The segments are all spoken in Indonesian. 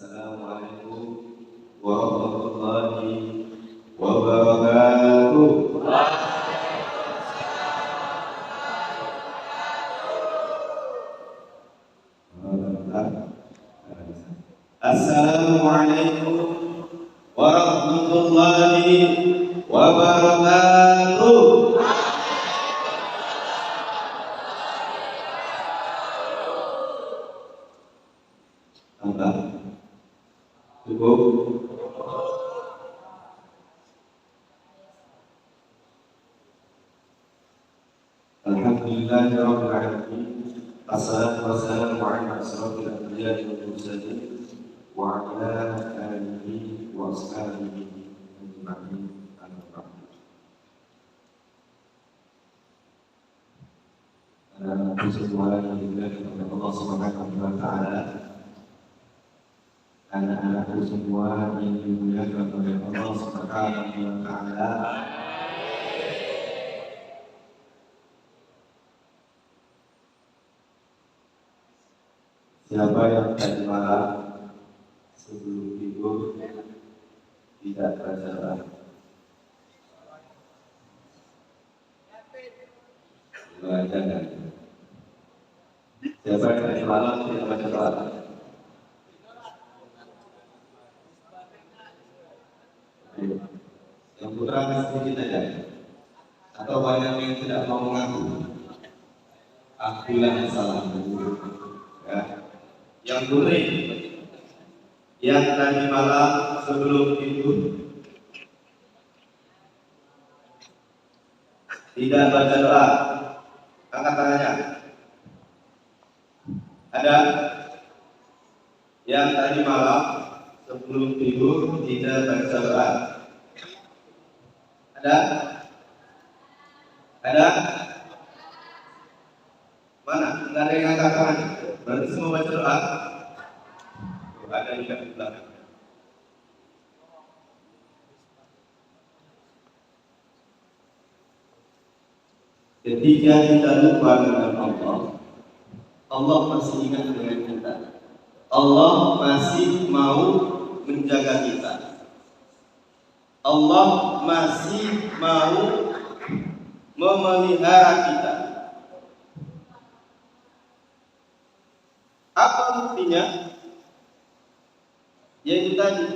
Assalamualaikum warahmatullahi wabarakatuh. Assalamualaikum warahmatullahi wabarakatuh. Tambah cukup. Alhamdulillahirabbil alamin. Assalatu wassalamu ala asyrofil anbiya'i wal mursalin wa ala alihi wa ashabihi ajma'in. Semua yang dimuliakan oleh Allah Subhanahu wa taala. Anak-anakku semua yang dimuliakan oleh Allah Subhanahu wa taala. Siapa yang tadi malam sebelum tidur tidak baca doa? Baca kan? Siapa yang tadi malam tidak baca doa? Yang putra sedikit aja, atau banyak yang tidak mau mengaku. Akulah yang salah. Ya. Yang kuning, yang tadi malam sebelum tidur tidak baca doa, angkat tangannya. Ada? Yang tadi malam sebelum tidur tidak baca doa. Ada? Ada? Mana? Enggak ada yang angkat tangan. Berarti semua baca doa. Ada di belakang. Ketika kita lupa dengan Allah, Allah masih ingat dengan kita. Allah masih mau menjaga kita. Allah masih mau memelihara kita. Apa buktinya? Yaitu tadi,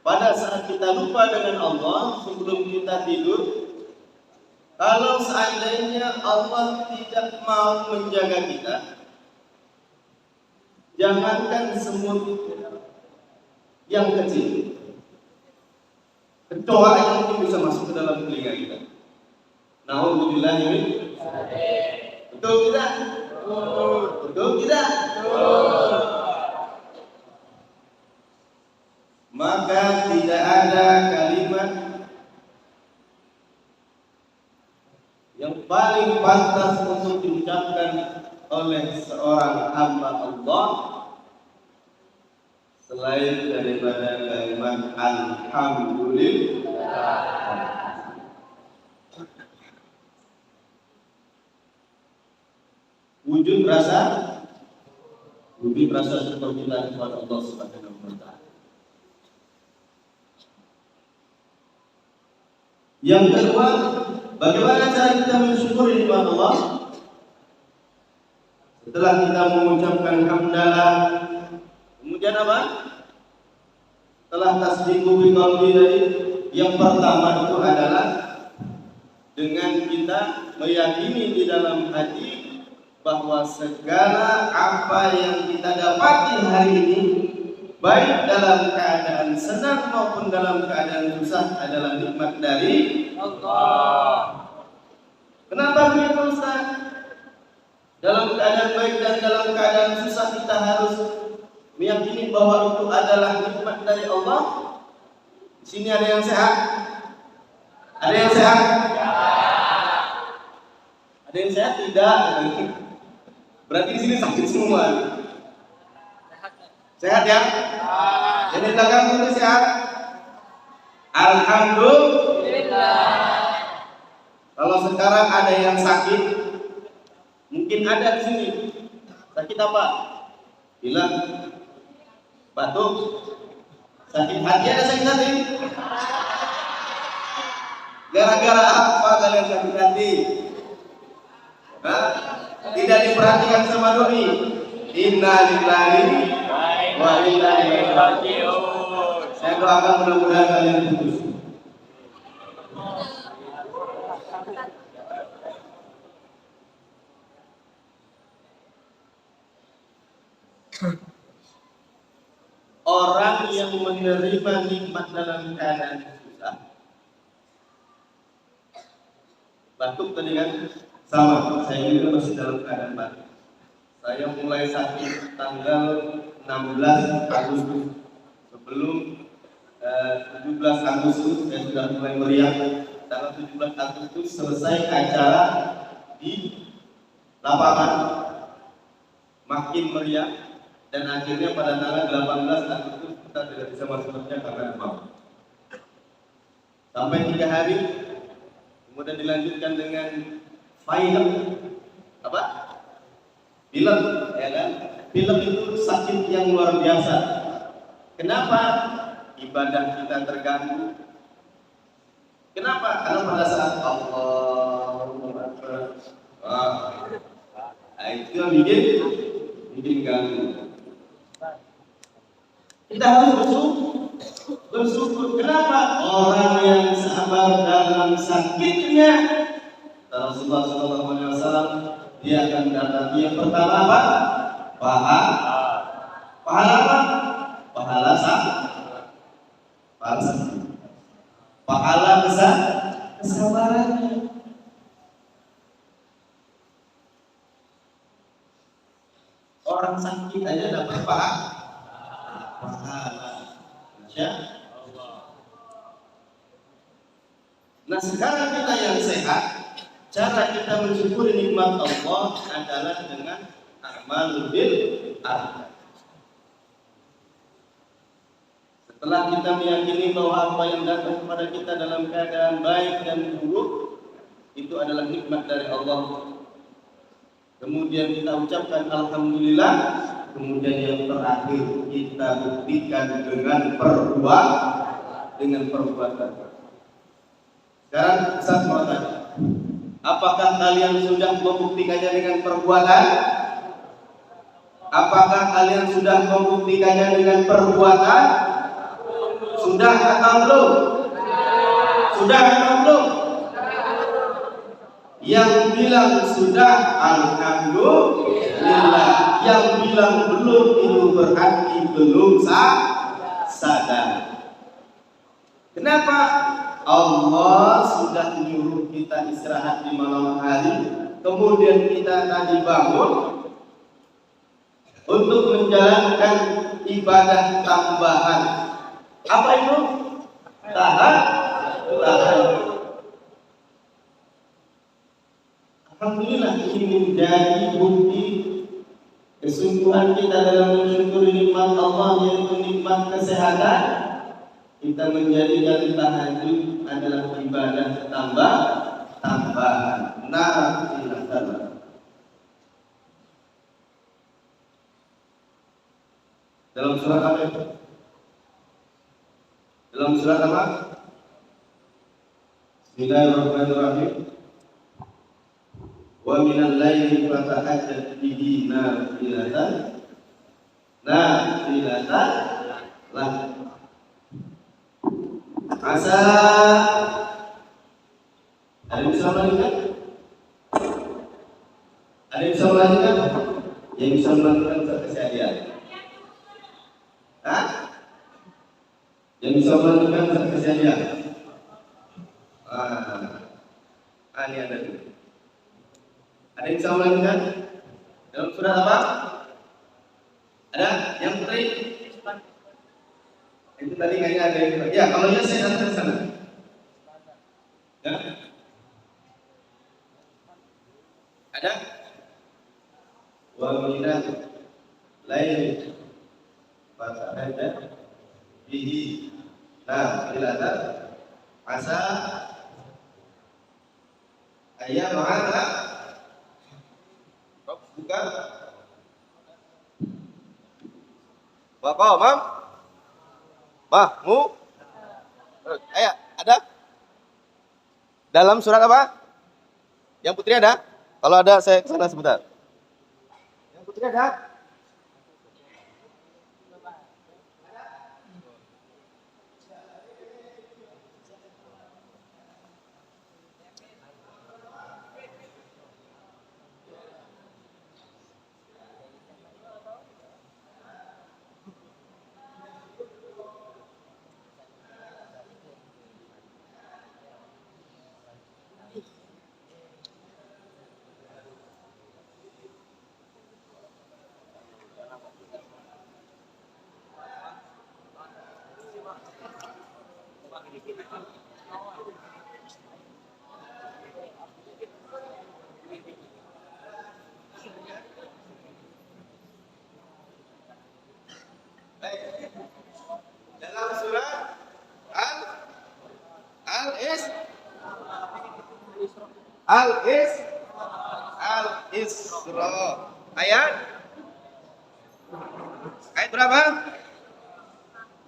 pada saat kita lupa dengan Allah sebelum kita tidur, kalau seandainya Allah tidak mau menjaga kita, jangankan semut yang kecil, kecoa yang mungkin bisa masuk ke dalam telinga kita. Na'udzubillah min. Betul tidak? Betul tidak? Maka tidak ada kalimat yang paling pantas untuk diucapkan oleh seorang hamba Allah selain daripada kalimat alhamdulillah. Wujud rasa syukur kita kepada Allah Subhanahu wa taala. Yang kedua, bagaimana cara kita mensyukuri nikmat Allah? Setelah kita mengucapkan hamdalah, kemudian apa? Setelah tasbihu bi qalbi tadi, yang pertama itu adalah dengan kita meyakini di dalam hati bahwa segala apa yang kita dapati hari ini, baik dalam keadaan senang maupun dalam keadaan susah, adalah nikmat dari Allah. Kenapa begitu Ustaz? Dalam keadaan baik dan dalam keadaan susah kita harus meyakini bahwa itu adalah nikmat dari Allah. Di sini ada yang sehat? Ada yang sehat? Ada yang sehat? Tidak. Berarti di sini sakit semua. Sehat ya? Jadi belakang itu sehat? Alhamdulillah. Kalau sekarang ada yang sakit, mungkin ada di sini. Sakit apa? Bilang. Batuk. Sakit hati, ada sakit hati? Gara-gara apa kalian sakit hati? Hah? Tidak diperhatikan sama doi. Inna lillahi wa inna ilaihi raji'un. Saya doakan mudah-mudahan kalian putus. Orang yang menerima nikmat dalam keadaan susah, batuk tadi kan sama. Saya juga masih dalam keadaan batuk. Saya mulai sakit tanggal 16 Agustus. Sebelum 17 Agustus saya sudah mulai meriang. Tanggal 17 Agustus selesai acara di lapangan, makin meriah. Dan akhirnya pada tanggal 18 Agustus kita tidak bisa masuk kerja karena demam. Sampai 3 hari, kemudian dilanjutkan dengan film. Apa? Film, ya kan? Film itu sakit yang luar biasa. Kenapa? Ibadah kita terganggu. Kenapa? Karena pada saat Allahu Akbar, itu yang bikin ganggu. Kita harus bersyukur. Kenapa? Orang yang sabar dalam sakitnya, Rasulullah SAW, dia akan dapat yang pertama apa? Pahala apa? Pahala kesabarannya. Orang sakit aja dapat pahala. Nah, sekarang kita yang sehat, cara kita mensyukuri nikmat Allah adalah dengan amal bil arkan. Setelah kita meyakini bahwa apa yang datang kepada kita dalam keadaan baik dan buruk itu adalah nikmat dari Allah, kemudian kita ucapkan alhamdulillah. Kemudian yang terakhir kita buktikan dengan perbuatan. Sekarang Ustaz mau tanya, apakah kalian sudah membuktikannya dengan perbuatan? Apakah kalian sudah membuktikannya dengan perbuatan? Sudah atau belum? Sudah atau belum? Yang bilang sudah, alhamdulillah. Yang bilang belum, itu berarti belum sadar. Kenapa? Allah sudah menyuruh kita istirahat di malam hari, kemudian kita tadi bangun untuk menjalankan ibadah tambahan. Apa itu? Tahajud. Alhamdulillah, ini menjadi bukti kesungguhan kita dalam mensyukuri nikmat Allah, yaitu nikmat kesehatan. Kita menjadikan tahajud adalah ibadah tambahan. Dalam surat apa itu? Dalam surat apa? Bismillahirrahmanirrahim. Wa minal laili fatahajjat bihi nafilatan lah. Asa ada yang bisa melanjutkan? Ada yang bisa melanjutkan? Yang bisa melanjutkan keseharian? Yang bisa melanjutkan keseharian? Ini ada dulu. Ada yang bisa melanjutkan? Dalam surat apa? Ada? Yang putri? Itu tadi kayaknya ada yang... Ya, kalau ya saya datang ke sana. Ya? Ada? Wa minal laili fatahajjat bihi nafilatan asa ayat mana? Bukan? Wa qamam mahmu. Ayat ada? Dalam surat apa? Yang putri ada? Kalau ada saya kesana sebentar. Yang putri ada? Dalam surat Al-Isra. Ayat berapa?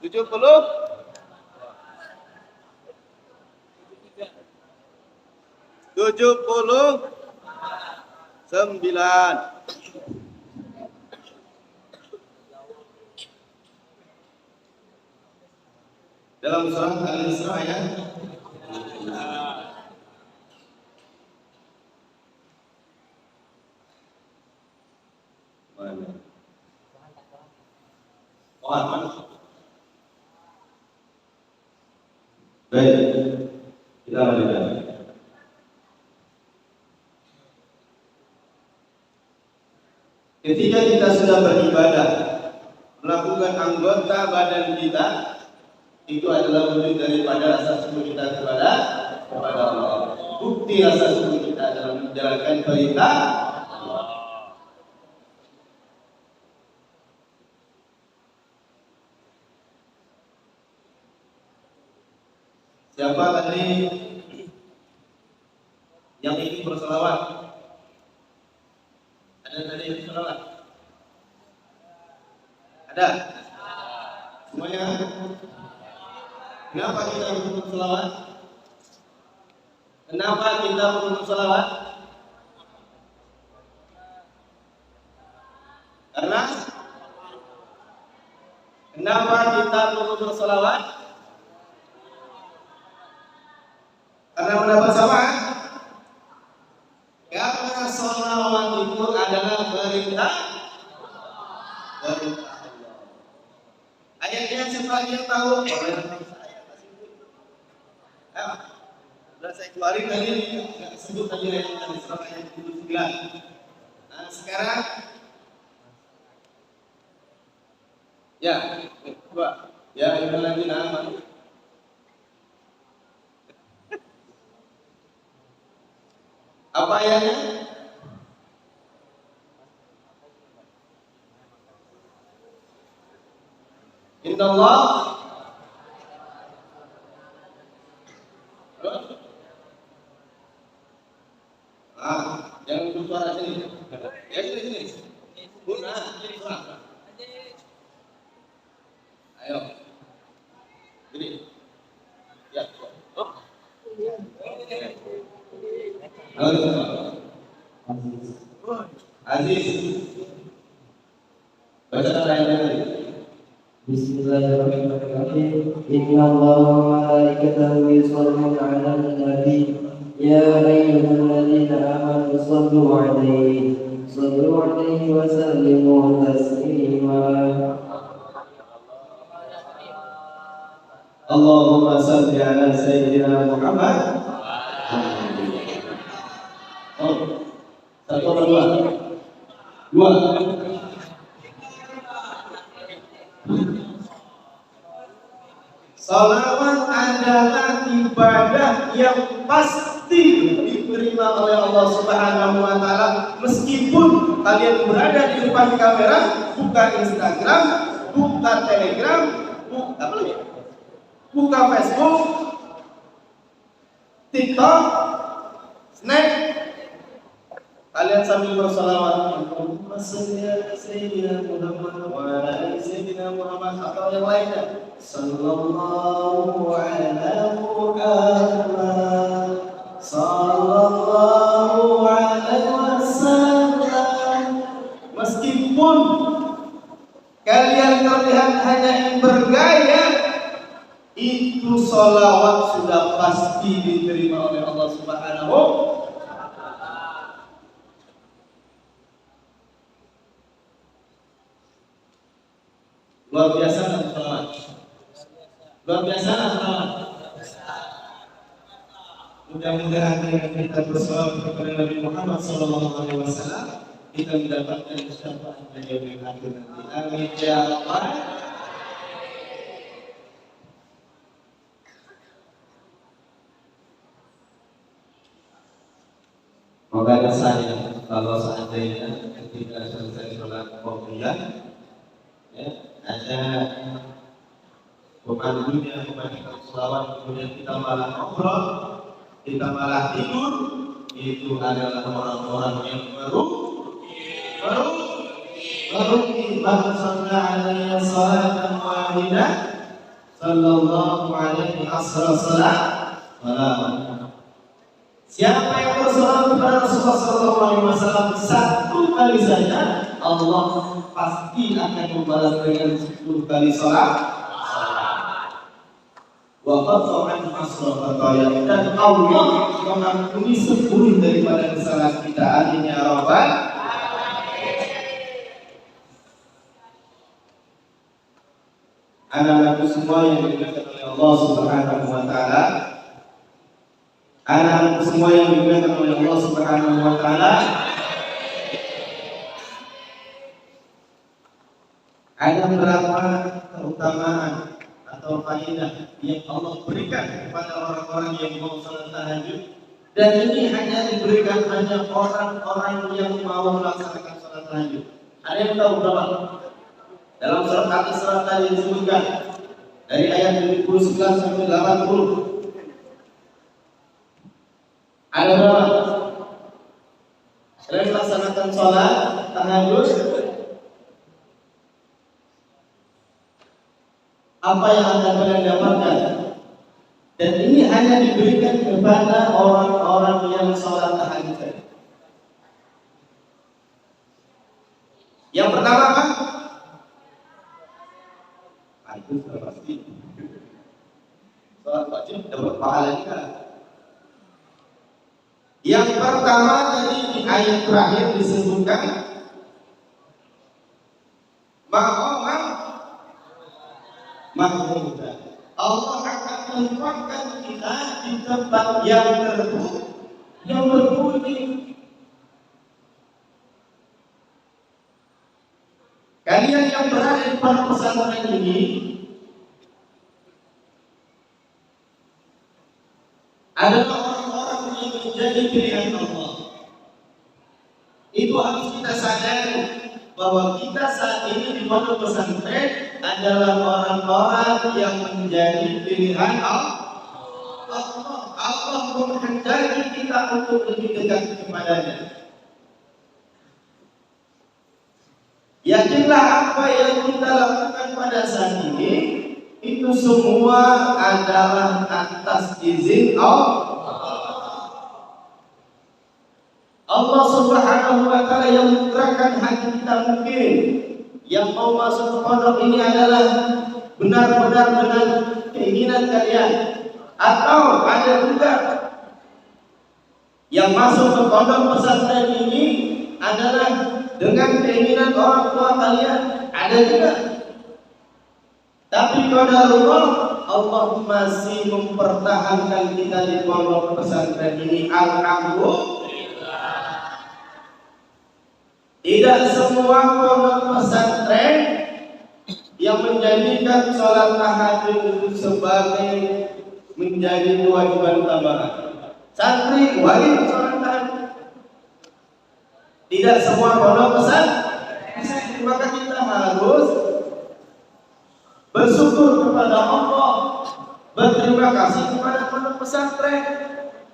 70. 79. Dalam surat Al-Isra ayat baik, kita lanjutkan. Ketika kita sudah beribadah, melakukan anggota badan kita, itu adalah wujud daripada rasa syukur kita kepada Allah. Bukti rasa syukur kita dalam menjalankan perintah Allah. Siapa tadi yang ingin berselawat? Ada tadi yang berselawat? Ada? Semuanya? Kenapa kita perlu selawat? Kenapa kita perlu selawat? Karena kenapa kita perlu berselawat? Karena mendapat syafaat. Karena selawat itu adalah perintah Allah. Ayatnya siapa yang tahu? Sudah saya keluarin tadi, nggak sebut tadi ayat surah ayat 79. Nah sekarang, ya, coba, ya itu lagi nama. Apa ayatnya? Inna Allah jangan untuk suara sini. Ya sini. Guna, suara. Ayo. Ini. Ya. Oh. Halo. Aziz. Baca ayatnya tadi. Bismillahirrahmanirrahim. Innallaha wa malaikatahu yusholluna 'alan nabi. Ya ayyuhalladzina amanu shallu 'alaihi wa sallimu taslima. Allahumma shalli 'ala sayyidina Muhammad. Oh. Satu atau dua? Dua. Salawat adalah ibadah yang pasti diterima oleh Allah Subhanahu wa taala meskipun kalian berada di depan kamera, buka Instagram, buka Telegram, buka apa lagi? Buka Facebook, TikTok, Snap, Kalian sambil bersalawat, Allahumma shalli ala sayyidina Muhammad wa ala ali sayyidina Muhammad, atau yang lainnya. Sallallahu ala Muhammad, sallallahu alaihi wasallam. Meskipun kalian terlihat hanya ingin bergaya, itu sholawat sudah pasti diterima oleh Allah Subhanahu. Luar biasa nggak sholawat? Luar biasa nggak sholawat? Mudah-mudahan dengan kita bersolawat kepada Nabi Muhammad SAW, kita mendapatkan syafaat beliau di akhir nanti. Amin ya Allah. Makanya saya kalau seandainya ketika selesai sholat qobliyah, ya, ada pemandunya membacakan sholawat, kemudian kita malah ngobrol, kita malah tidur, itu adalah orang-orang yang baru iman sallallahu alaihi salatan wahidah sallallahu alaihi wasallam. Siapa yang bersolawat kepada Rasulullah SAW satu kali saja, Allah pasti akan membalas dengan 10 kali sholat. Wa qat'an asrafata, dan Allah mengampuni 10 daripada kesalahan kita. Amin ya rabbal. Anak-anakku semua yang dimuliakan oleh Allah Subhanahu wa taala, anak-anakku semua yang dimuliakan oleh Allah Subhanahu wa taala, ada berapa keutamaan atau faedah yang Allah berikan kepada orang-orang yang mau salat tahajud, dan ini hanya diberikan hanya orang-orang yang mau melaksanakan salat tahajud. Ada yang tahu berapa? Dalam surat Al-Isra tadi disebutkan dari ayat 79 sampai 80. Ada berapa? Kalian melaksanakan sholat tahajud, apa yang akan kalian dapatkan? Dan ini hanya diberikan kepada orang-orang yang sholat tahajud. Yang pertama apa? Itu sudah pasti. Sholat wajib dapat pahala juga. Yang pertama tadi di ayat terakhir disebutkan mahmudah. Allah akan menempatkan kita di tempat yang berbunyi. Kalian yang berada di pondok pesantren ini adalah orang-orang yang menjadi pilihan Allah. Itu harus kita sadari bahwa kita saat ini di pondok pesantren adalah orang-orang yang menjadi pilihan Allah. Allah menghendaki kita untuk lebih dekat kepadanya. Yakinlah apa yang kita lakukan pada saat ini itu semua adalah atas izin Allah. Allah Subhanahu wa taala yang menggerakkan hati kita. Mungkin yang mau masuk ke pondok ini adalah benar-benar dengan keinginan kalian, atau ada juga yang masuk ke pondok pesantren ini adalah dengan keinginan orang tua kalian, ada juga. Tapi qadarullah, Allah masih mempertahankan kita di pondok pesantren ini. Alhamdulillah. Tidak semua pondok pesantren yang menjadikan sholat tahajud itu sebagai menjadi kewajiban tambahan. Santri wajib sholat tahajud. Tidak semua pondok pesantren, maka kita harus bersyukur kepada Allah, berterima kasih kepada pondok pesantren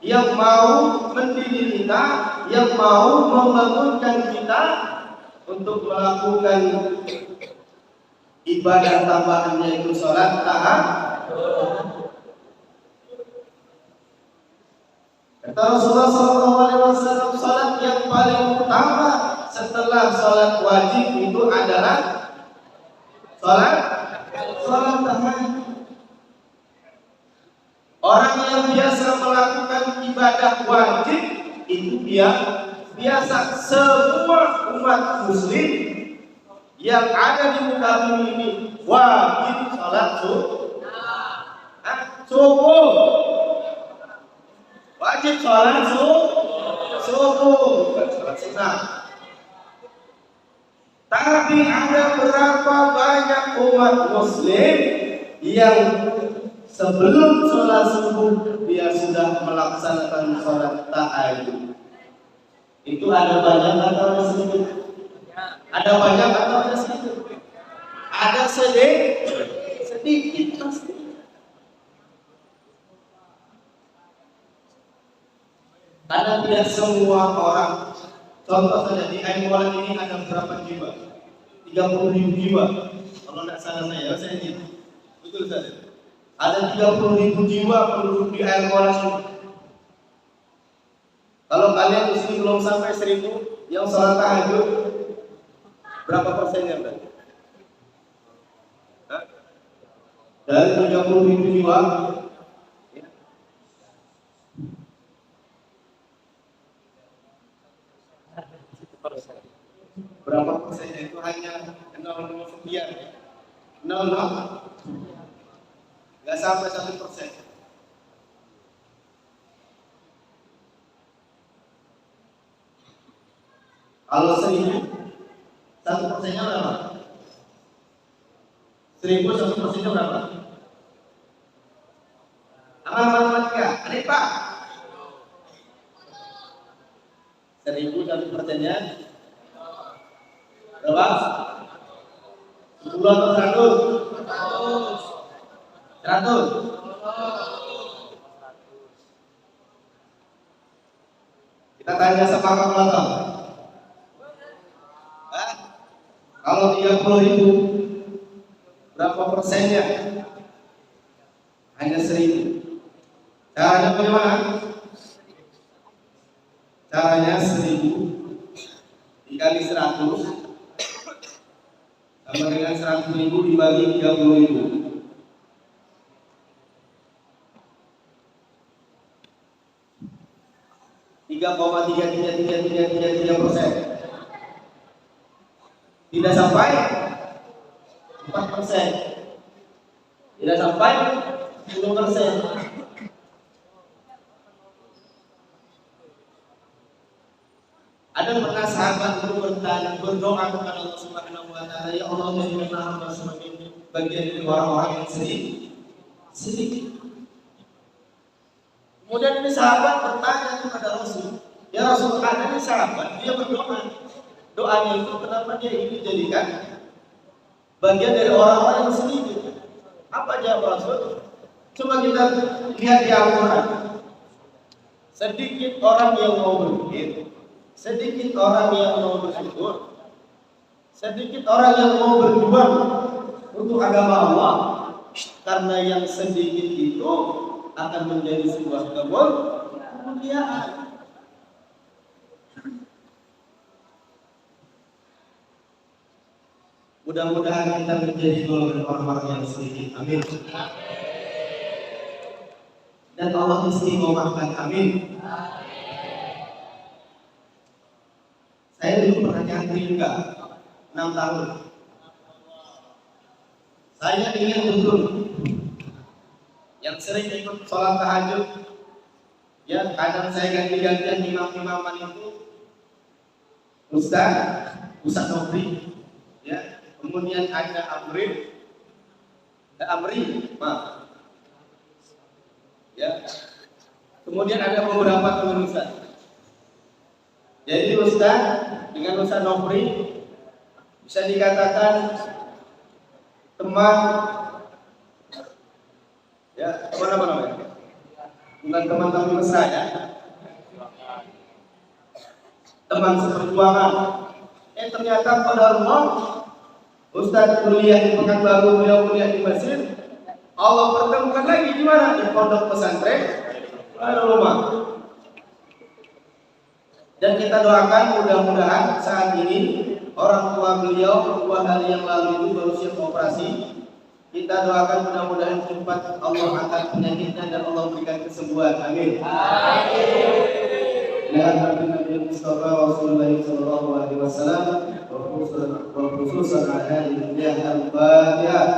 yang mau mendidik kita yang mau membangunkan kita untuk melakukan ibadah tambahan yaitu sholat tahajud. Kata Rasulullah SAW, sholat yang paling utama setelah sholat wajib itu adalah sholat tahajud. Orang yang biasa melakukan ibadah wajib itu biasa. Semua umat muslim yang ada di muka bumi ini wajib sholat subuh. Wajib sholat subuh, bukan sholat sunnah. Tapi ada berapa banyak umat muslim yang sebelum sholat subuh dia sudah melaksanakan sholat tahajud. Itu ada banyak atau ada sedikit? Ada banyak atau ada sedikit? Ada sedikit pasti. Karena tidak semua orang. Contoh saja di Aimolan ini ada berapa jiwa? 30.000 jiwa. Kalau tidak salah saya ingat. Betul saja. Ada 30.000 jiwa penduduk di Aimolan ini. Kalau kalian di sini belum sampai 1.000 yang sholat tahajud, berapa persennya berarti? Dari 30.000 jiwa, berapa persennya itu hanya 0,0 sekian ya? 0,0 nggak sampai 1%. Kalau 1.000 1%-nya berapa? 1.000 1%-nya berapa? Amal matematika, adik Pak. 1.000 1%-nya berapa? 10 atau 100? 100. Kita tanya sama kalkulator. Kalau 30.000 berapa persennya? Hanya 1.000. Caranya bagaimana? Caranya 1.000 dikali 100 sama dengan 100.000 dibagi 30.000. 3,33333%. Tidak sampai 4%. Tidak sampai 10%. Ada pernah sahabat itu berdoa kepada Allah Subhanahu wa taala, ya Allah, jadikanlah hamba sebagai bagian dari orang-orang yang sedikit. Kemudian ini sahabat bertanya kepada Rasul, ya Rasul, ada ini sahabat dia berdoa. Doanya itu kenapa dia ingin dijadikan bagian dari orang-orang yang sedikit? Apa jawab Rasul? Coba kita lihat di Al-Quran. Sedikit orang yang mau berpikir, sedikit orang yang mau bersyukur, sedikit orang yang mau berjuang untuk agama Allah. Karena yang sedikit itu akan menjadi sebuah kemuliaan. Mudah-mudahan kita menjadi golongan orang-orang yang sedikit. Amin. Dan Allah istiqomahkan. Amin. Saya dulu pernah nyantri juga 6 tahun. Saya ingin betul yang sering ikut sholat tahajud. Ya, kadang saya ganti-gantian imam-imaman itu Ustaz Nofri, ya. Kemudian ada Amri, maaf. Ya. Kemudian ada beberapa teman Ustaz. Jadi Ustaz dengan Ustaz Nofri bisa dikatakan teman, ya, teman apa namanya? Bukan teman tapi mesra ya. teman seperjuangan. Ternyata pada rumah Ustaz kuliah di Pekanbaru, beliau kuliah di Mesir. Allah pertemukan lagi di mana? Di pondok pesantren rumah. Dan kita doakan mudah-mudahan saat ini orang tua beliau 2 hari yang lalu itu baru siap operasi. Kita doakan mudah-mudahan cepat Allah angkat penyakitnya dan Allah berikan kesembuhan. Amin. Nabi Mustafa Rasulullah sallallahu alaihi wasallam wa khususan ala dunia al-Fatihah.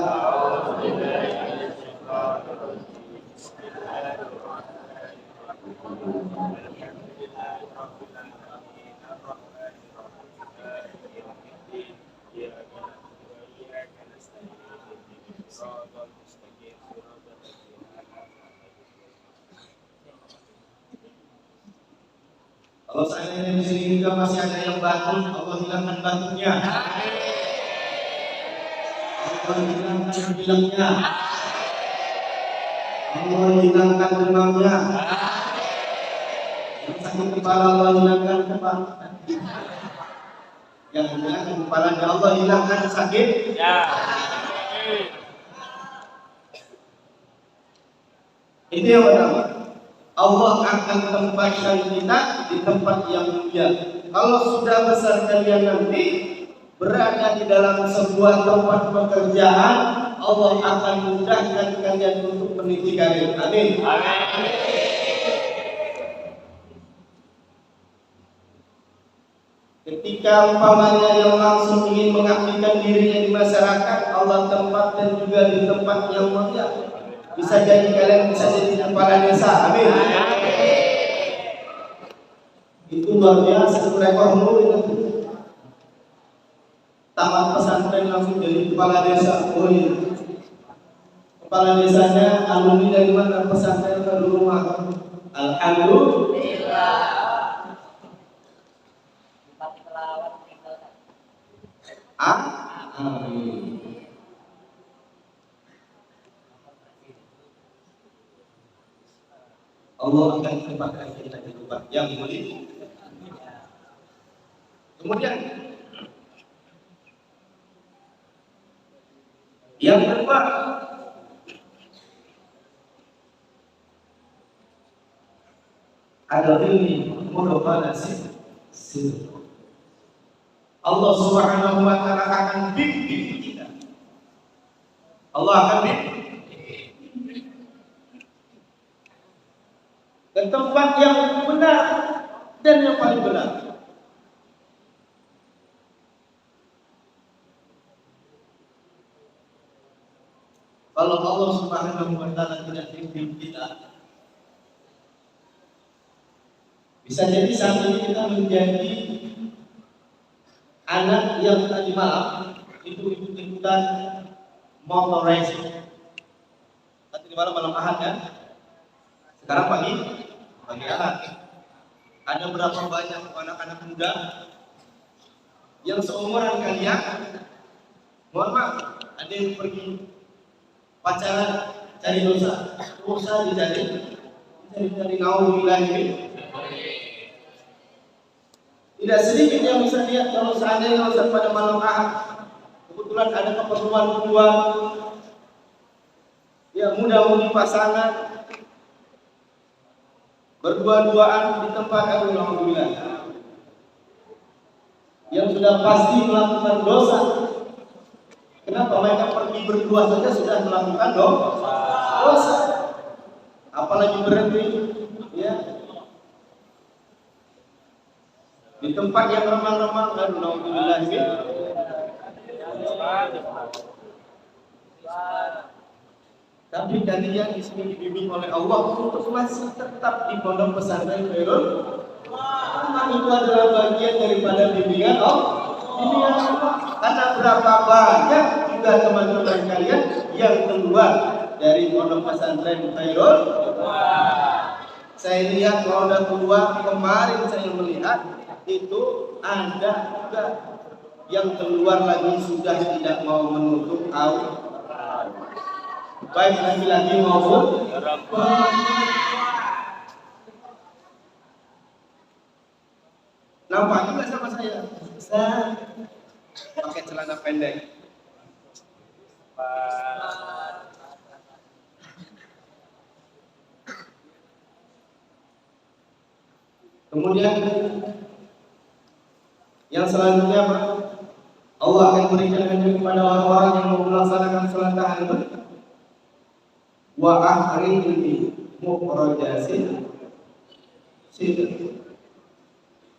Kalau seandainya di sini juga masih ada yang batuk, Allah hilangkan batuknya. Allah hilangkan bilangnya. Allah hilangkan demamnya. Yang sakit kepala Allah hilangkan kepala. Yang hilangkan kepalanya Allah hilangkan sakit. Ini yang pertama. Allah akan tempatkan kita di tempat yang mulia. Kalau sudah besar kalian nanti berada di dalam sebuah tempat pekerjaan, Allah akan mudahkan kalian untuk meniti karir. Amin. Ketika umpamanya yang langsung ingin mengabdikan dirinya di masyarakat, Allah tempatkan juga di tempat yang mulia. Bisa jadi kalian bisa jadi kepala desa. Amin. Itu luar biasa, rekor mulu itu. Tamat pesantren langsung jadi kepala desa. Oh iya. Kepala desanya alumni dari mana? Pesantren ke rumah. Alhamdulillah. Amin. Allah akan tempatkan kita di tempat yang mulia. Kemudian yang kedua, ada ini merupakan sir. Allah Subhanahu wa taala akan bimbing kita. Allah akan bimbing ke tempat yang benar dan yang paling benar. Kalau Allah Subhanahu wa taala tidak bimbing kita, bisa jadi saat ini kita menjadi anak yang tadi malam itu ikut-ikutan motor racing. Tadi malam Ahad kan? Sekarang pagi Ahad. Ada berapa banyak anak-anak muda yang seumuran kalian, mohon maaf, ada yang pergi pacaran cari dosa dicari naudzubillah ini. Tidak sedikit yang bisa lihat kalau seandainya pada malam Ahad kebetulan ada keperluan kedua, ya muda-mudi pasangan berdua-duaan di tempat naudzubillah yang sudah pasti melakukan dosa. Kenapa mereka pergi berdua saja sudah melakukan dosa? Apalagi berhenti, ya, di tempat yang remang-remang dan naudzubillah. Tapi kalian di sini dibimbing oleh Allah untuk masih tetap di pondok pesantren Khairul. Memang itu adalah bagian daripada bimbingan Allah. Karena berapa banyak juga teman-teman kalian yang keluar dari pondok pesantren Khairul. Saya lihat kalau udah keluar kemarin saya melihat itu ada juga yang keluar lagi sudah tidak mau menutup aurat. Baik laki-laki maupun perempuan. Nampak juga sama saya. Ustaz, pakai celana pendek. Kemudian yang selanjutnya apa? Allah akan berikan kepada orang-orang yang mau melaksanakan salat tahajud wa akhiril mukhrajatin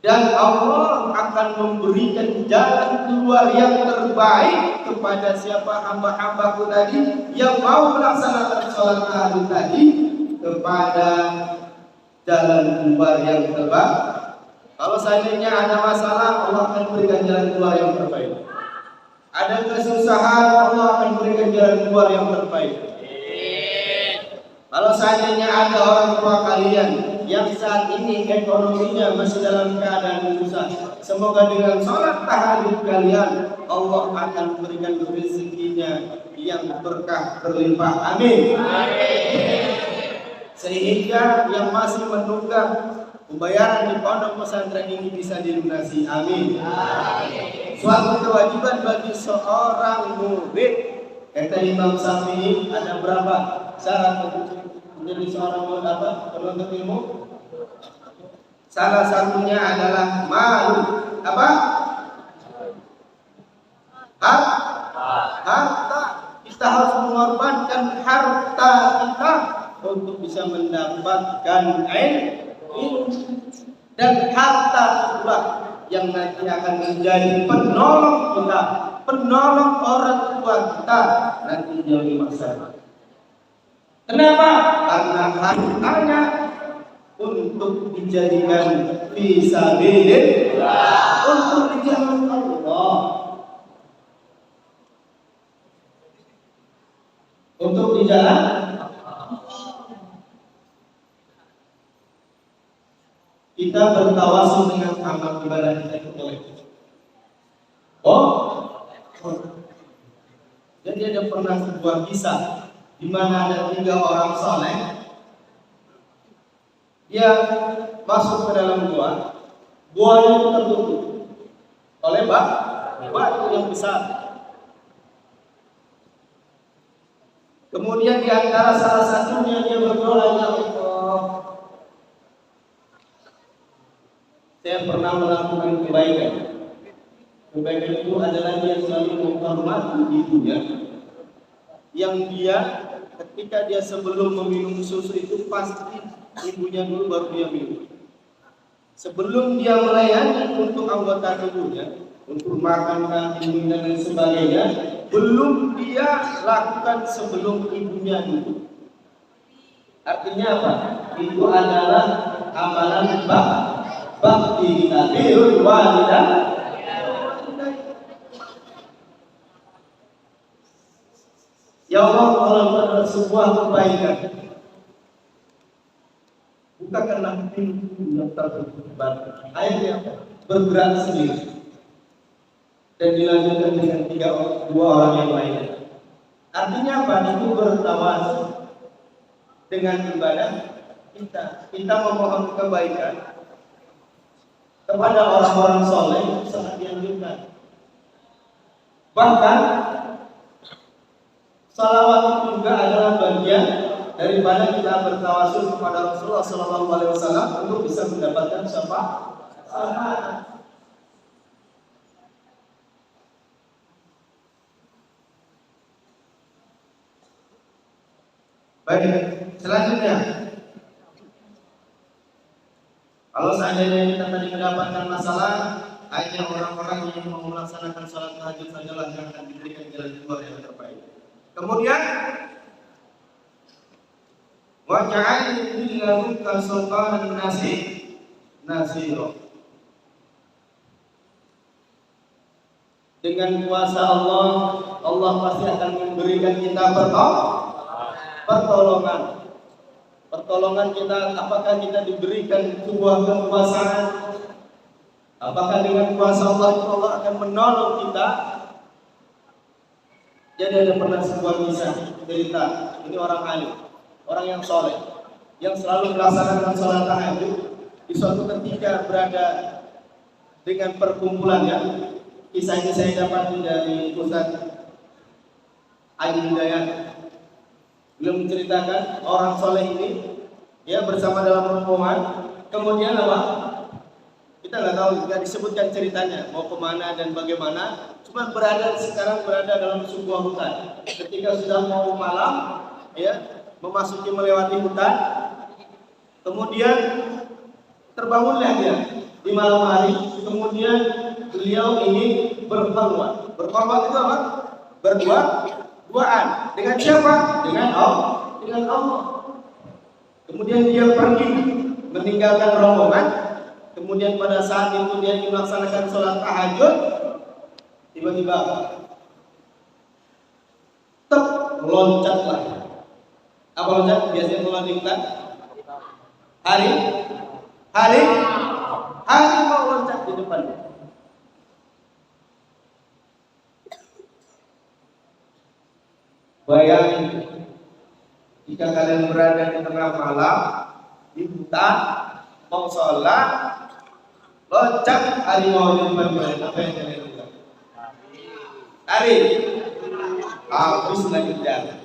dan Allah akan memberikan jalan keluar yang terbaik kepada siapa hamba-hambaku tadi yang mau melaksanakan salat tahajud tadi kepada jalan keluar yang terbaik. Kalau seandainya ada masalah, Allah akan berikan jalan keluar yang terbaik. Ada kesusahan, Allah akan berikan jalan keluar yang terbaik. Kalau seandainya ada orang tua kalian yang saat ini ekonominya masih dalam keadaan susah, semoga dengan sholat tahajud kalian Allah akan memberikan rezekinya yang berkah berlimpah. Amin. Sehingga yang masih menunggak pembayaran di pondok pesantren ini bisa dilunasi. Amin. Suatu kewajiban bagi seorang murid. Kata Imam Syafi'i, ada berapa syarat untuk menjadi seorang murid penuntut ilmu? Salah satunya adalah malu. Apa? Harta. Kita harus mengorbankan harta kita untuk bisa mendapatkan ilmu. Dan harta itulah yang nanti akan menjadi penolong kita, penolong orang tua kita nanti di masa depan. Kenapa? Karena hartanya untuk dijadikan fisabilillah, untuk di jalan Allah, untuk di jalan. Kita bertawasul dengan amal ibadah kita itu boleh. Jadi ada pernah sebuah kisah di mana ada 3 orang soleh. Dia masuk ke dalam gua. Guanya itu tertutup oleh batu yang besar. Kemudian di antara salah satunya dia berdoa, ya Allah, saya pernah melakukan kebaikan. Kebaikan itu adalah dia selalu menghormati ibunya, yang dia ketika dia sebelum meminum susu itu pasti ibunya dulu baru dia minum. Sebelum dia melayani untuk anggota tubuhnya, untuk makan, minum dan lain sebagainya, belum dia lakukan sebelum ibunya dulu. Artinya apa? Itu adalah amalan bakti birrul walidain. Ya Allah, kalau ada sebuah kebaikan, bukakanlah pintu yang tertutup. Akhirnya bergerak sendiri dan dilanjutkan dengan 2 orang yang lainnya. Artinya apa? Itu bertawasul dengan ibadah kita. Kita memohon kebaikan kepada orang-orang soleh sangat dianjurkan. Bahkan salawat itu juga adalah bagian daripada kita bertawasul kepada Rasulullah SAW untuk bisa mendapatkan syafaat. Baik, selanjutnya, kalau seandainya kita tadi mendapatkan masalah, hanya orang-orang yang mau melaksanakan sholat tahajud sajalah yang akan diberikan jalan keluar yang terbaik. Kemudian, waja'al lahu kasultanan nasiro. Dengan kuasa Allah, Allah pasti akan memberikan kita pertolongan kita. Apakah kita diberikan sebuah kekuasaan? Apakah dengan kuasa Allah Allah akan menolong kita? Jadi ada pernah sebuah kisah cerita, ini orang alim, orang yang soleh, yang selalu melaksanakan sholat tahajud. Di suatu ketika berada dengan perkumpulannya. Kisah ini saya dapat dari Ustaz Ayu Hidayat. Beliau menceritakan orang soleh ini ya bersama dalam rombongan, kemudian apa? Kita nggak tahu, nggak disebutkan ceritanya mau kemana dan bagaimana. Cuma sekarang berada dalam sebuah hutan. Ketika sudah mau malam, ya melewati hutan, kemudian terbangunlah dia di malam hari. Kemudian beliau ini berkhulwat. Berkhulwat itu apa? Berduaan. Dengan siapa? Dengan Allah. Kemudian dia pergi meninggalkan rombongan. Kemudian pada saat itu dia ingin melaksanakan sholat tahajud. Tiba-tiba loncatlah. Apa loncat? Biasanya kalau di hutan hari mau loncat di depannya. Bayangin jika kalian berada di tengah malam di hutan mau sholat, loncat harimau di depan kalian, apa yang kalian lakukan? Lari, habis lagi jalan.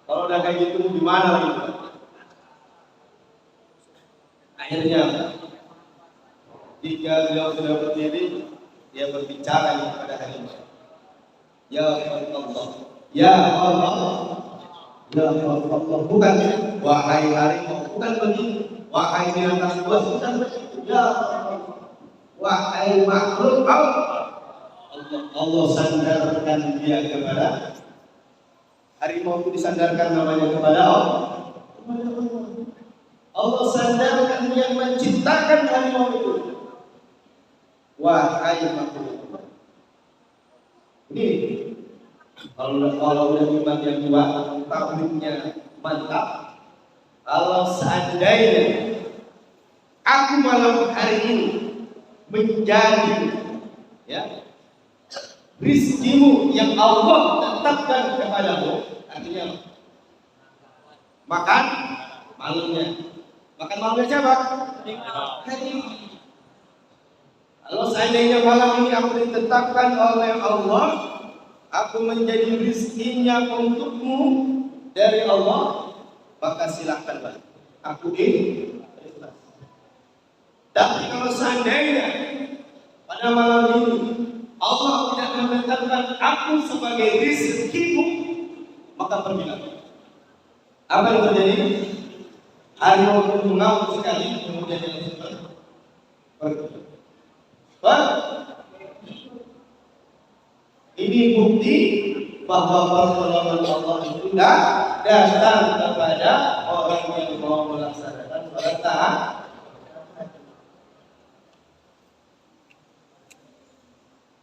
Kalau udah kayak gitu gimana lagi? Akhirnya jika beliau sudah berdiri, dia berbicara kepada harimau. Ya Allah, ya Allah, ya Allah, bukan wahai harimau, bukan begini. Wahai binatang buas, bukan begitu. Ya Allah, wahai makhluk Allah sandarkan dia kepada harimau itu, disandarkan namanya kepada Allah. Allah sandarkan yang menciptakan harimau itu. Wahai makhluk. Ini kalau udah iman yang kuat, tauhidnya mantap. Kalau seandainya aku malam hari ini menjadi rizkimu yang Allah tetapkan kepadamu, artinya makan malamnya siapa? Kalau seandainya malam ini aku ditetapkan oleh Allah, aku menjadi rizkinya untukmu dari Allah, maka silahkanlah aku ikhlas. Tapi kalau seandainya pada malam ini Allah tidak menetapkan aku sebagai rizkimu, maka pergilah. Apa yang terjadi? Harimau itu mengamuk sekali, kemudian dia langsung pergi. Ini bukti bahwa pertolongan Allah itu datang kepada orang yang mau melaksanakan sholat tahajud.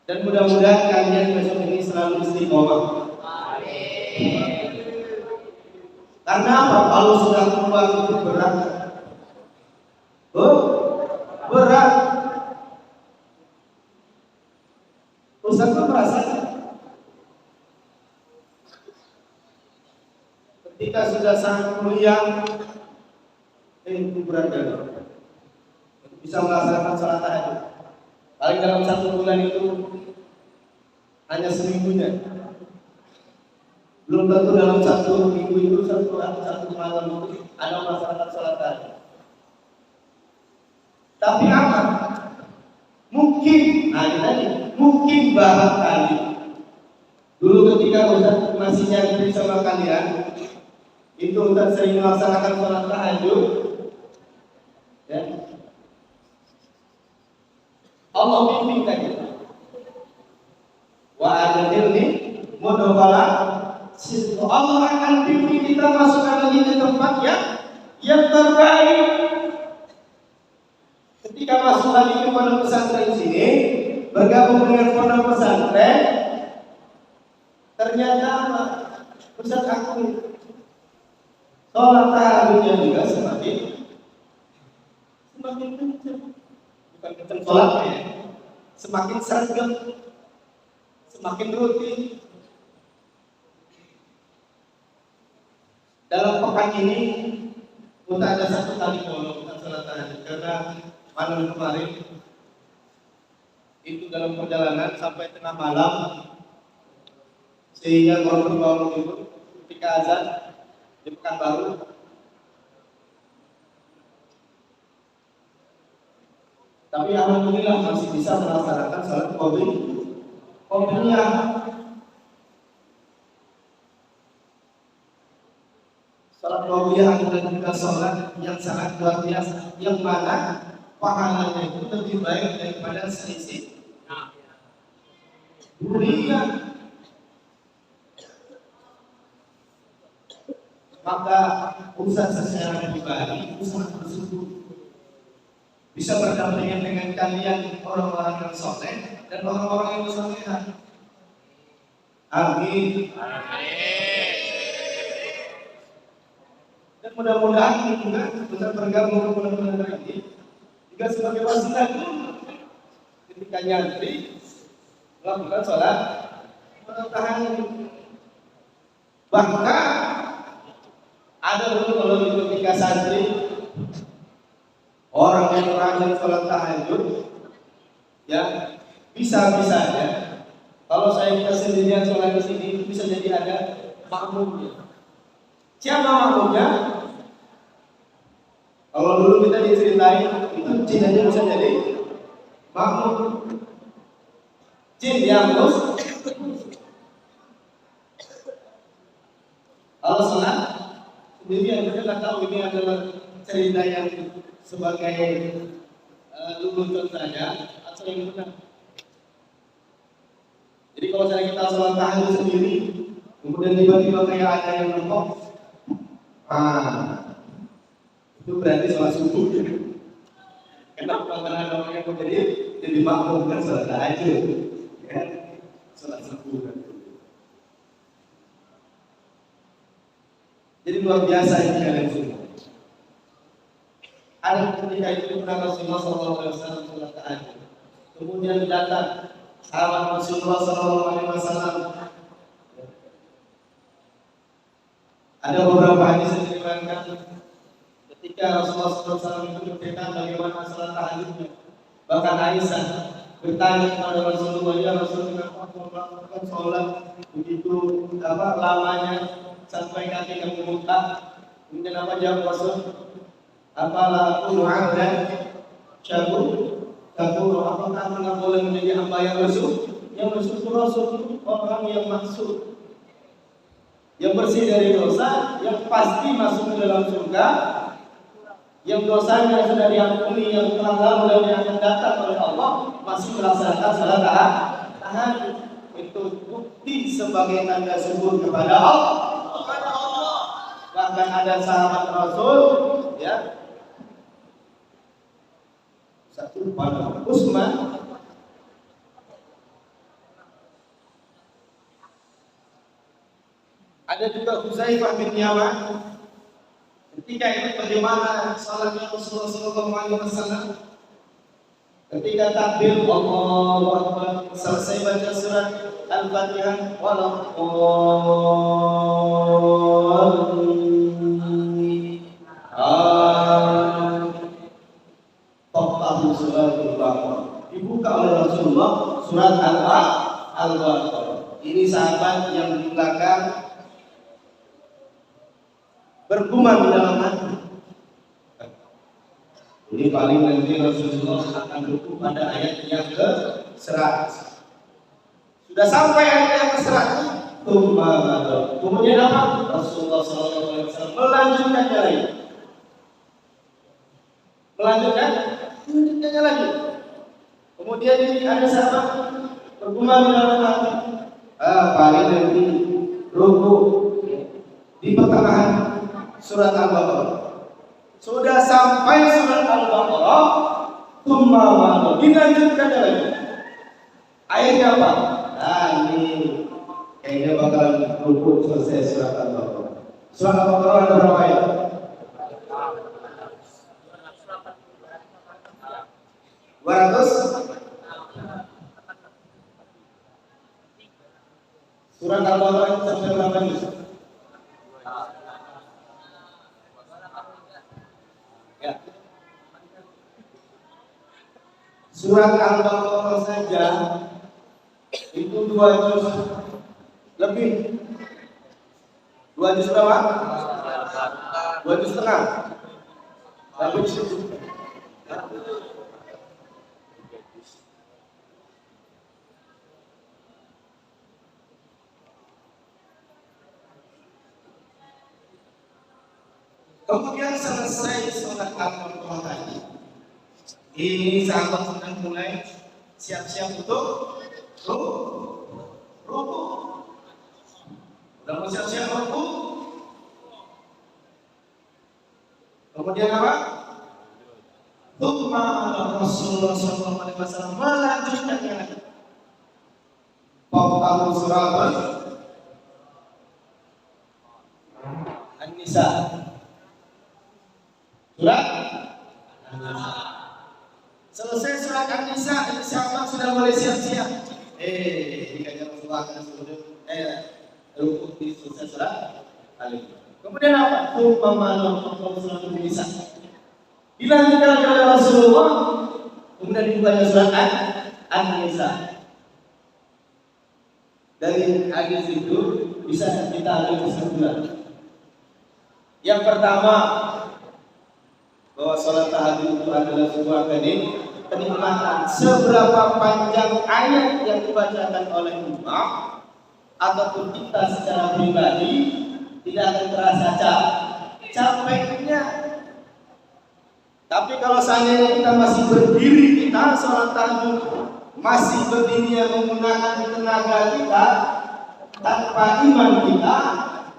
Dan mudah-mudahan kalian besok ini selalu istiqomah. Karena apa? Kalau sudah keluar itu berat. Berat. Ustaz pun merasakan. Ketika sudah sangat mulia, itu berat banget. Bisa melaksanakan sholat tahajud. Paling dalam 1 bulan itu hanya seminggunya. Belum tentu dalam 1 minggu itu satu malam itu ada masyarakat sholat tahajud. Tapi apa? Mungkin barangkali dulu ketika Ustaz masih nyari sama kalian, itu Ustaz sering melaksanakan sholat tahajud, ya. Allah bimbing tadi. Wa adilni mudawala. Allah akan bimbing kita masukkan lagi ke tempat yang terbaik. Ketika masuk lagi ke pondok pesantren sini, bergabung dengan pondok pesantren, ternyata Ustaz aku sholat tahajudnya juga semakin kencang. Bukan kencang sholatnya, semakin sergap, semakin rutin. Dalam pekan ini kita ada 1 kali kalau kita sholat tahajud, karena malam kemarin itu dalam perjalanan sampai tengah malam, sehingga kalau terbangun itu ketika azan di Pekanbaru. Tapi alhamdulillah masih bisa melaksanakan salat qobliyah. Salat qobliyah adalah juga salat yang sangat luar biasa, yang mana pahalanya itu lebih baik daripada selisih dunia. Maka usaha secara pribadi, usaha tersebut bisa berdampingan dengan kalian orang-orang yang soleh dan orang-orang yang soleha. Amin. Dan mudah-mudahan ini juga bisa bergabung ke bulan-bulan ini juga sebagai wasilah ketika nyantri melakukan sholat tahajud. Bahkan ada dulu kalau di ketika santri orang yang rajin sholat tahajud, ya bisa-bisanya kalau saya kita sendirian sholat di sini bisa jadi ada makmumnya. Siapa makmumnya? Kalau dulu kita diceritain itu jin aja bisa jadi makmum. Jin yang terus kalau sholat sendirian kita nggak tahu ini adalah cerita yang sebagai lucuan saja atau yang benar. Jadi kalau misalnya kita sholat tahajud sendiri, kemudian tiba-tiba kayak ada yang nongol, itu berarti sholat subuh. Kenapa? Karena ada orang yang mau jadi makmum kan sholat tahajud, ya, sholat subuh. Jadi luar biasa ini kalian semua. Ada ketika itu pernah Rasulullah SAW sholat tahajud. Kemudian datang sahabat Rasulullah SAW. Ada beberapa hadis yang diriwayatkan ketika Rasulullah SAW itu bercerita bagaimana sholat tahajudnya. Bahkan Aisyah bertanya kepada Rasulullah, ya Rasulullah, kenapa melakukan sholat begitu lamanya sampai kaki kamu muntah? Kemudian apa jawab Rasul? Apalah aku dan syakur, apakah anak boleh menjadi hamba yang bersyukur? Yang bersyukur Rasul itu orang yang maksud, yang bersih dari dosa, yang pasti masuk ke dalam surga, yang dosanya sudah diampuni, yang telah lalu dan yang akan datang oleh Allah, masih melaksanakan salat tahajud. Itu bukti sebagai tanda syukur kepada Allah. Bahkan ada sahabat Rasul, ya, satu pada Utsman, ada juga Huzaifah bin Yaman. Ketika itu bagaimana salatnya Rasulullah SAW? Ketika takbir Allahu Akbar, selesai baca surat Al-Fatihah, dibuka oleh Rasulullah surat Al-Baqarah. Ini sahabat yang di belakang bergumam di dalam hati, ini paling nanti Rasulullah akan berhubung pada ayat yang ke-100. Sudah sampai ayat yang ke-100, kemudian apa? Rasulullah SAW melanjutkannya lagi. Melanjutkannya lagi. Kemudian ini ada sahabat bergumam di dalam hati, paling nanti rukuk di pertengahan surat Al-Baqarah. Sudah sampai surat Al-Baqarah, dilanjutkan lagi. Ayatnya apa? Ini kayaknya bakalan rukuk selesai surat Al-Baqarah. Surat Al-Baqarah ada berapa ayat? 200. Surat Al-Baqarah itu sampai berapa juz? Ya. Surat Al-Baqarah kalau saja itu 2 juz lebih. 2 juz berapa? 2 juz setengah. Tapi kemudian selesai sholat al-Qur'an tadi, ini sahabat sedang mulai siap-siap untuk ruku. Udah mau siap-siap ruku. Kemudian apa? Tsumma Rasulullah sallallahu alaihi wasallam melanjutkannya lagi. Pokok surah An-Nisa. Surat selesai surat An-Nisa, sahabat sudah mulai siap-siap. Dikajak Rasulullah akan sujud. Rukuk di selesai surat Al-Imran. Kemudian apa? Surat An-Nisa. Dilanjutkan oleh Rasulullah. Kemudian dibuka surat An-Nisa. Dari hadis itu bisa kita ambil kesimpulan. Yang pertama, bahwa sholat tahajud itu adalah sebuah kenikmatan. Seberapa panjang ayat yang dibacakan oleh imam ataupun kita secara pribadi tidak akan terasa capeknya. Tapi kalau seandainya kita masih berdiri, kita sholat tahajud masih berdiri yang menggunakan tenaga kita tanpa iman kita,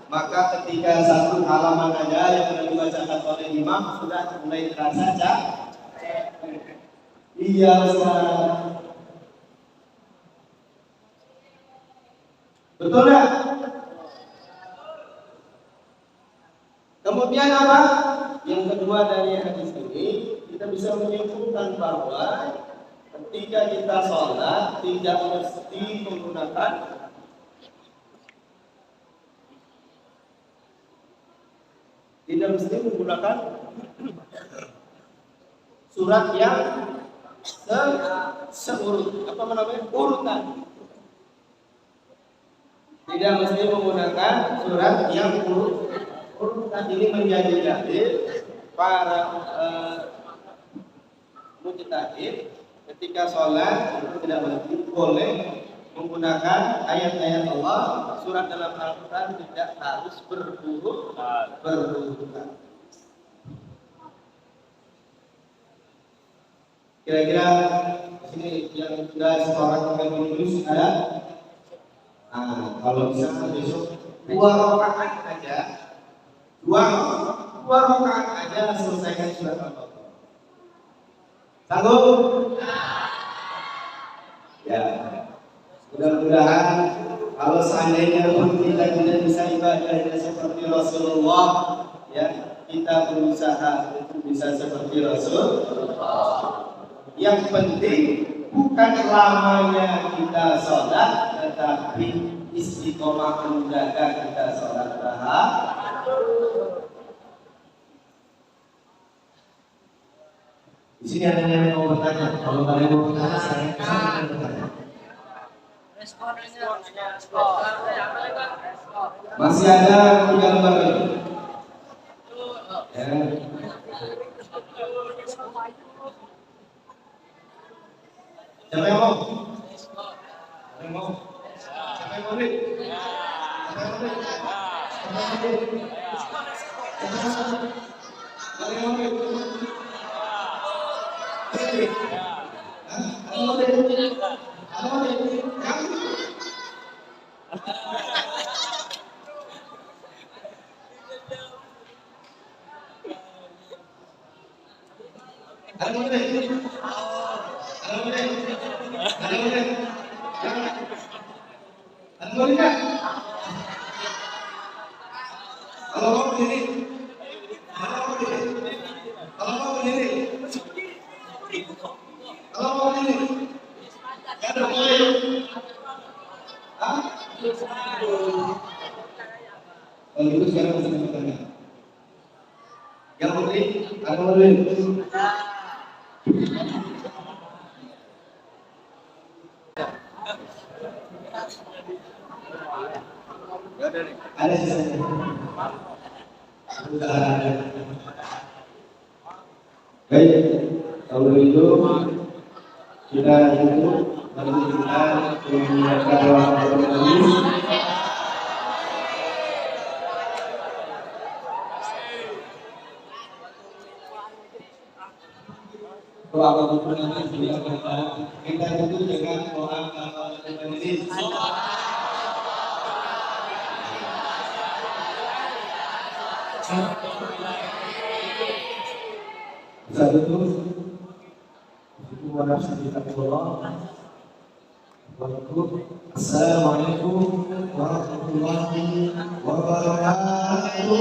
maka ketika satu halaman aja yang sudah dibacakan oleh imam sudah mulai terasa capek. Iya, Ustaz. Betul ya? Kemudian apa? Yang kedua dari hadis ini, kita bisa menyimpulkan bahwa ketika kita sholat tidak mesti menggunakan surat yang seurut, apa namanya, urutan. Tidak mesti menggunakan surat yang urutan. Ini menjadi dalil para mujtahid ketika sholat itu tidak boleh menggunakan ayat-ayat Allah, surat dalam Al-Quran tidak harus berurutan. Kira-kira sini yang sudah sekolah dengan menulis ada? Kalau bisa besok 2 rakaat aja, 2 rakaat aja selesaikan surat Al-Baqarah. Sanggup? Ya. Mudah-mudahan kalau seandainya pun kita tidak bisa ibadahnya seperti Rasulullah, ya kita berusaha untuk bisa seperti Rasulullah. Yang penting bukan lamanya kita sholat, tetapi istiqomah menjaga kita sholat Di sini ada yang mau bertanya. Kalau kalian mau bertanya, saya bertanya. Masih ada 3 lembar lagi. Siapa yang mau? Siapa yang mau? Siapa yang mau? Kalau gitu sekarang bisa bertanya. Yang putri, ada mau Ada sisanya. Baik, kalau itu kita tutup. Lalu kita menyiapkan ruang lagi. Apapun nanti kita tutup dengan doa kafaratul majlis. Satu terus. Assalamualaikum warahmatullahi wabarakatuh.